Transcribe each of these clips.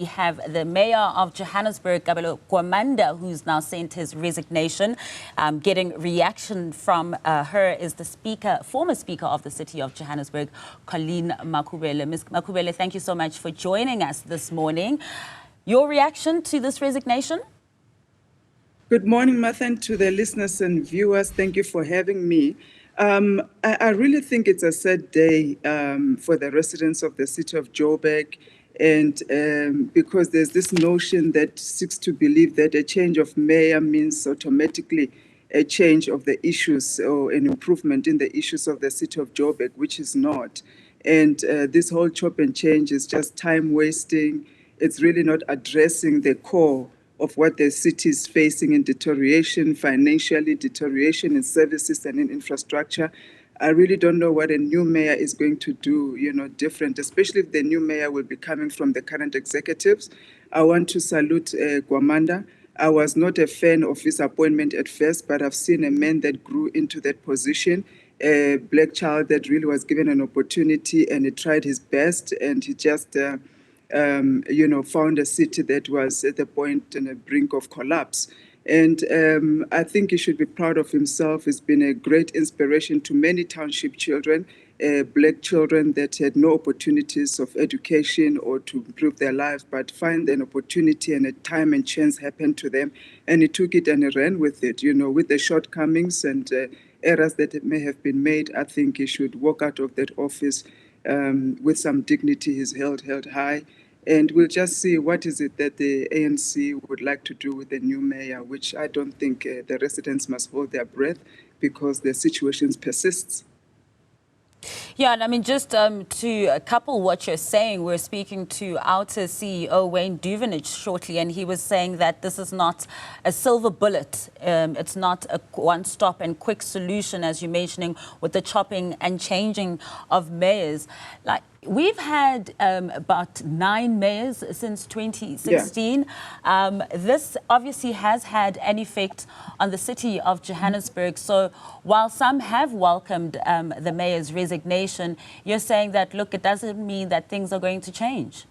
We have the mayor of Johannesburg, Kabelo Gwamanda, who's now sent his resignation. Getting reaction from her is the former speaker of the city of Johannesburg, Colleen Makhubele. Ms. Makhubele, thank you so much for joining us this morning. Your reaction to this resignation? Good morning, Martha, to the listeners and viewers. Thank you for having me. I really think it's a sad day for the residents of the city of Joburg, and because there's this notion that seeks to believe that a change of mayor means automatically a change of the issues or an improvement in the issues of the city of Joburg, which is not. And this whole chop and change is just time wasting. It's really not addressing the core of what the city is facing in deterioration, financially, deterioration in services and in infrastructure. I really don't know what a new mayor is going to do, different, especially if the new mayor will be coming from the current executives. I want to salute Gwamanda. I was not a fan of his appointment at first, but I've seen a man that grew into that position, a black child that really was given an opportunity and he tried his best, and he just found a city that was at the point and the brink of collapse. And I think he should be proud of himself. He's been a great inspiration to many township children, black children that had no opportunities of education or to improve their lives, but find an opportunity and a time and chance happened to them. And he took it and he ran with it, with the shortcomings and errors that may have been made. I think he should walk out of that office with some dignity. He's held high. And we'll just see what is it that the ANC would like to do with the new mayor, which I don't think the residents must hold their breath because the situation persists. Yeah, and I mean, just to couple what you're saying, we're speaking to Outer CEO Wayne Duvenage shortly, and he was saying that this is not a silver bullet. It's not a one-stop and quick solution, as you're mentioning, with the chopping and changing of mayors. Like, we've had about 9 mayors since 2016. Yeah. This obviously has had an effect on the city of Johannesburg. So while some have welcomed the mayor's resignation, you're saying that, look, it doesn't mean that things are going to change.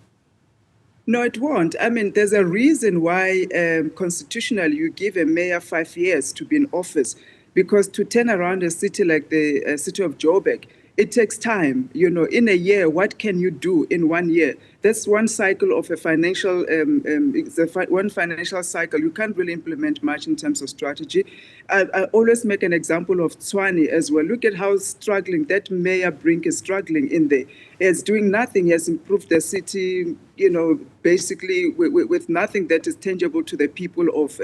No, it won't. I mean, there's a reason why constitutionally you give a mayor 5 years to be in office, because to turn around a city like the city of Joburg, it takes time. In a year, what can you do in 1 year? That's one cycle of a financial, one financial cycle. You can't really implement much in terms of strategy. I always make an example of Tshwane as well. Look at how struggling that Mayor Brink is struggling in there. He's doing nothing. He has improved the city, basically with nothing that is tangible to the people of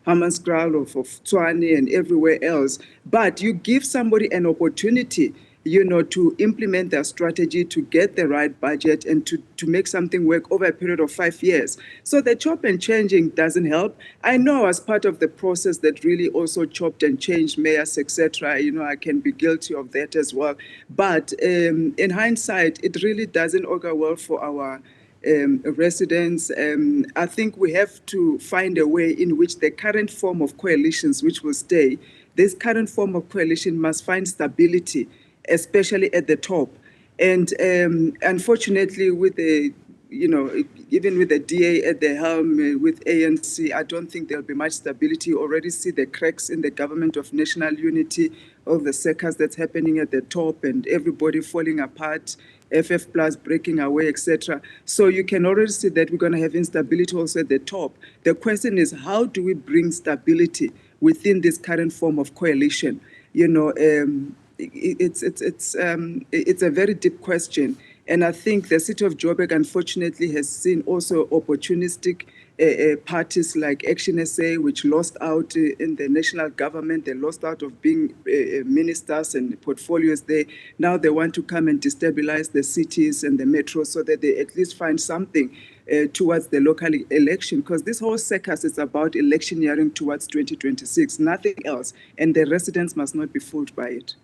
Hammanskraal, of Tshwane and everywhere else. But you give somebody an opportunity to implement their strategy, to get the right budget and to make something work over a period of 5 years. So the chop and changing doesn't help. I know as part of the process that really also chopped and changed mayors, etc., I can be guilty of that as well. But in hindsight, it really doesn't augur well for our residents. I think we have to find a way in which the current form of coalitions, which will stay, this current form of coalition must find stability, especially at the top. And unfortunately, with the, even with the DA at the helm, with ANC, I don't think there'll be much stability. You already see the cracks in the government of national unity, all the circus that's happening at the top and everybody falling apart, FF Plus breaking away, etc. So you can already see that we're going to have instability also at the top. The question is, how do we bring stability within this current form of coalition? It's a very deep question, and I think the city of Joburg, unfortunately, has seen also opportunistic parties like Action SA, which lost out in the national government. They lost out of being ministers and portfolios there. Now they want to come and destabilize the cities and the metro so that they at least find something towards the local election, because this whole circus is about electioneering towards 2026, nothing else, and the residents must not be fooled by it.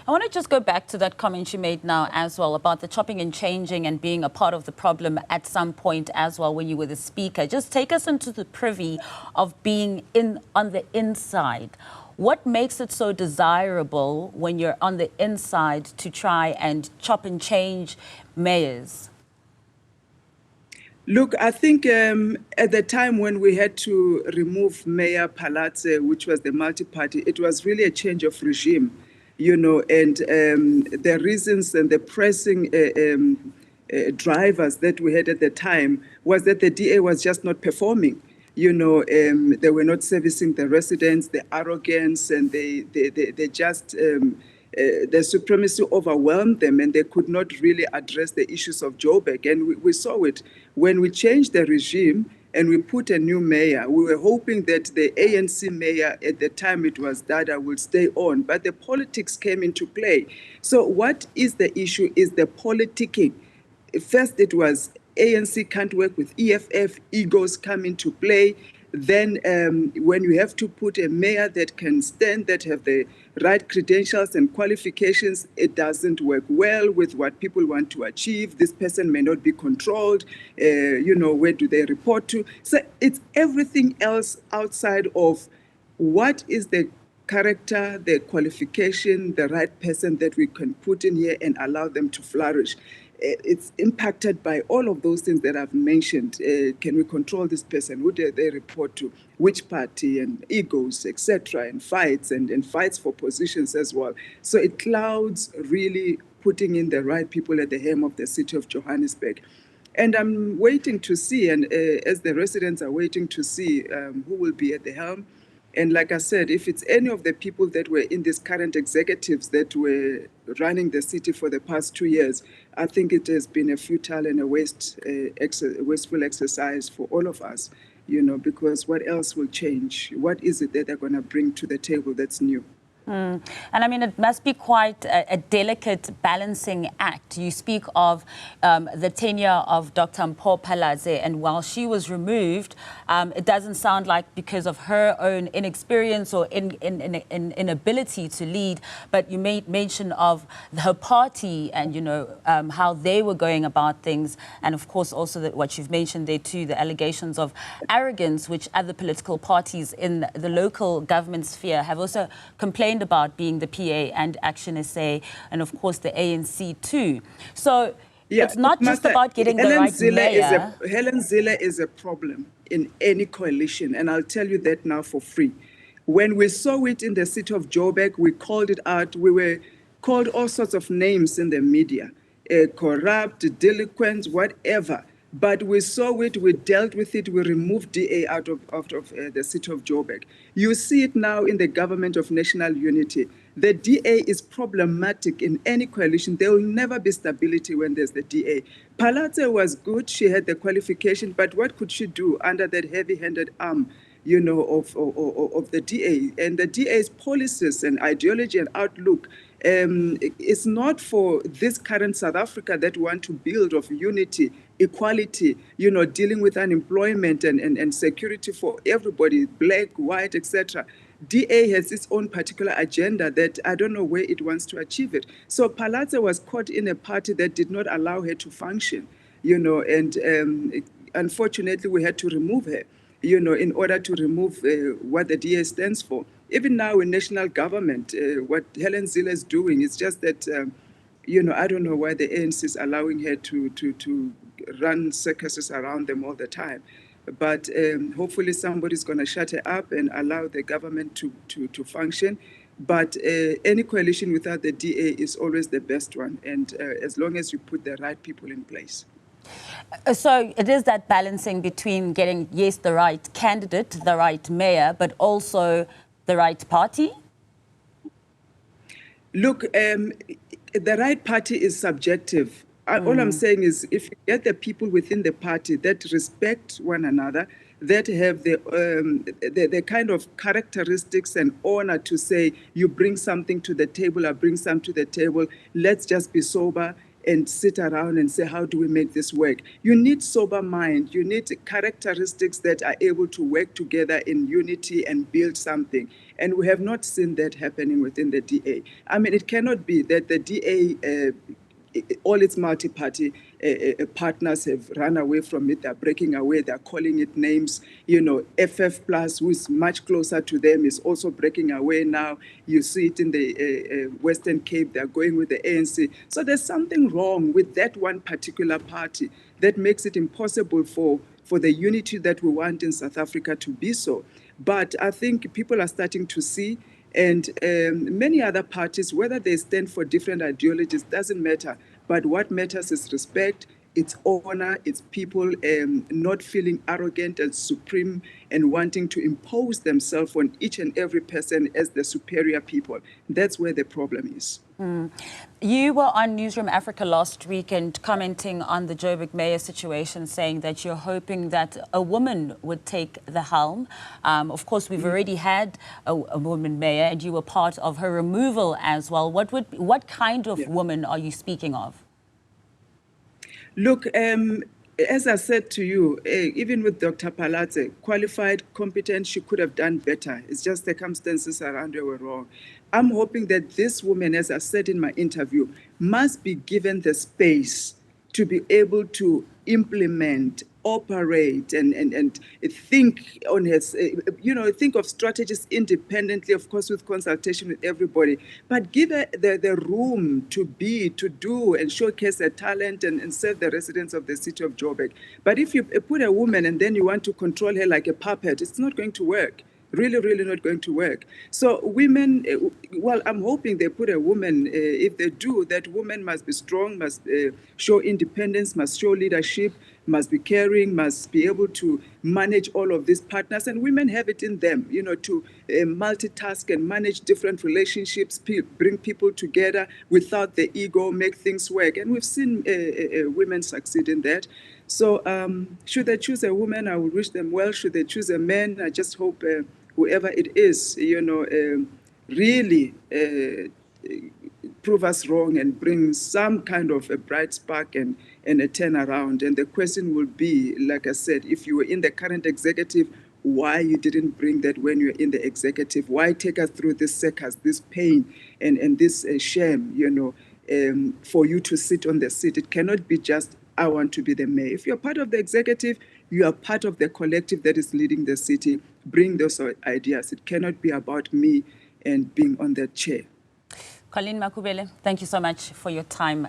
I want to just go back to that comment you made now as well about the chopping and changing and being a part of the problem at some point as well when you were the speaker. Just take us into the privy of being on the inside. What makes it so desirable when you're on the inside to try and chop and change mayors? Look, I think at the time when we had to remove Mayor Palatse, which was the multi-party, it was really a change of regime, and the reasons and the pressing drivers that we had at the time was that the DA was just not performing. They were not servicing the residents, the arrogance, and they just the supremacy overwhelmed them, and they could not really address the issues of Joburg. And we saw it when we changed the regime and we put a new mayor. We were hoping that the ANC mayor at the time, it was Dada, would stay on, but the politics came into play. So what is the issue is the politicking. First, it was ANC can't work with EFF, egos come into play. Then when you have to put a mayor that can stand, that have the right credentials and qualifications, it doesn't work well with what people want to achieve. This person may not be controlled. Where do they report to? So it's everything else outside of what is the character, the qualification, the right person that we can put in here and allow them to flourish. It's impacted by all of those things that I've mentioned. Can we control this person? Who do they report to? Which party? And egos, etc., and fights for positions as well. So it clouds really putting in the right people at the helm of the city of Johannesburg. And I'm waiting to see, and as the residents are waiting to see who will be at the helm. And like I said, if it's any of the people that were in these current executives that were running the city for the past 2 years, I think it has been a futile and a wasteful exercise for all of us, because what else will change? What is it that they're going to bring to the table that's new? And I mean, it must be quite a delicate balancing act. You speak of the tenure of Dr. Mpho Phalatse, and while she was removed, it doesn't sound like because of her own inexperience or inability to lead, but you made mention of her party and, how they were going about things. And of course, also what you've mentioned there too, the allegations of arrogance, which other political parties in the local government sphere have also complained about, being the PA and Action SA, and of course the ANC too. So it's not just about getting the right mayor. Helen Zille is a problem in any coalition, and I'll tell you that now for free. When we saw it in the city of Joburg, we called it out. We were called all sorts of names in the media, corrupt, delinquent, whatever. But we saw it, we dealt with it, we removed DA out of the city of Joburg. You see it now in the government of national unity. The DA is problematic in any coalition. There will never be stability when there's the DA. Palatse was good, she had the qualification, but what could she do under that heavy-handed arm, of the DA? And the DA's policies and ideology and outlook, it's not for this current South Africa that we want to build of unity, equality, dealing with unemployment and security for everybody, black, white, etc. DA has its own particular agenda that I don't know where it wants to achieve it. So Palatse was caught in a party that did not allow her to function, and unfortunately we had to remove her, in order to remove what the DA stands for. Even now in national government, what Helen Zille is doing is just that, I don't know why the ANC is allowing her to run circuses around them all the time. But hopefully somebody's going to shut her up and allow the government to function. But any coalition without the DA is always the best one, and as long as you put the right people in place. So it is that balancing between getting, yes, the right candidate, the right mayor, but also the right party? Look, the right party is subjective. All I'm saying is if you get the people within the party that respect one another, that have the kind of characteristics and honor to say, you bring something to the table, I bring some to the table, let's just be sober and sit around and say, how do we make this work? You need sober mind. You need characteristics that are able to work together in unity and build something. And we have not seen that happening within the DA. I mean, it cannot be that the DA, all its multi-party, partners have run away from it, they're breaking away, they're calling it names. You know, FF Plus, who is much closer to them, is also breaking away now. You see it in the Western Cape, they're going with the ANC. So there's something wrong with that one particular party that makes it impossible for the unity that we want in South Africa to be so. But I think people are starting to see, and many other parties, whether they stand for different ideologies, doesn't matter. But what matters is respect, it's honor, it's people not feeling arrogant and supreme and wanting to impose themselves on each and every person as the superior people. That's where the problem is. You were on Newzroom Afrika last week and commenting on the Joburg mayor situation, saying that you're hoping that a woman would take the helm. Of course, we've already had a woman mayor, and you were part of her removal as well. What kind of woman are you speaking of? Look, as I said to you, even with Dr. Palatse, qualified, competent, she could have done better. It's just circumstances around her were wrong. I'm hoping that this woman, as I said in my interview, must be given the space to be able to implement, operate, and think on his, think of strategies independently, of course, with consultation with everybody, but give her the room to do, and showcase her talent and serve the residents of the city of Joburg. But if you put a woman and then you want to control her like a puppet, it's not going to work. Really not going to work. So women, well, I'm hoping they put a woman, if they do, that woman must be strong, must show independence, must show leadership, must be caring, must be able to manage all of these partners. And women have it in them, to multitask and manage different relationships, bring people together without the ego, make things work. And we've seen women succeed in that. So should they choose a woman, I would wish them well. Should they choose a man, I just hope whoever it is, really prove us wrong and bring some kind of a bright spark and a turnaround. And the question will be, like I said, if you were in the current executive, why you didn't bring that when you're in the executive? Why take us through this circus, this pain and this shame, for you to sit on the seat? It cannot be just, I want to be the mayor. If you're part of the executive, you are part of the collective that is leading the city. Bring those ideas. It cannot be about me and being on that chair. Colleen Makhubele, thank you so much for your time.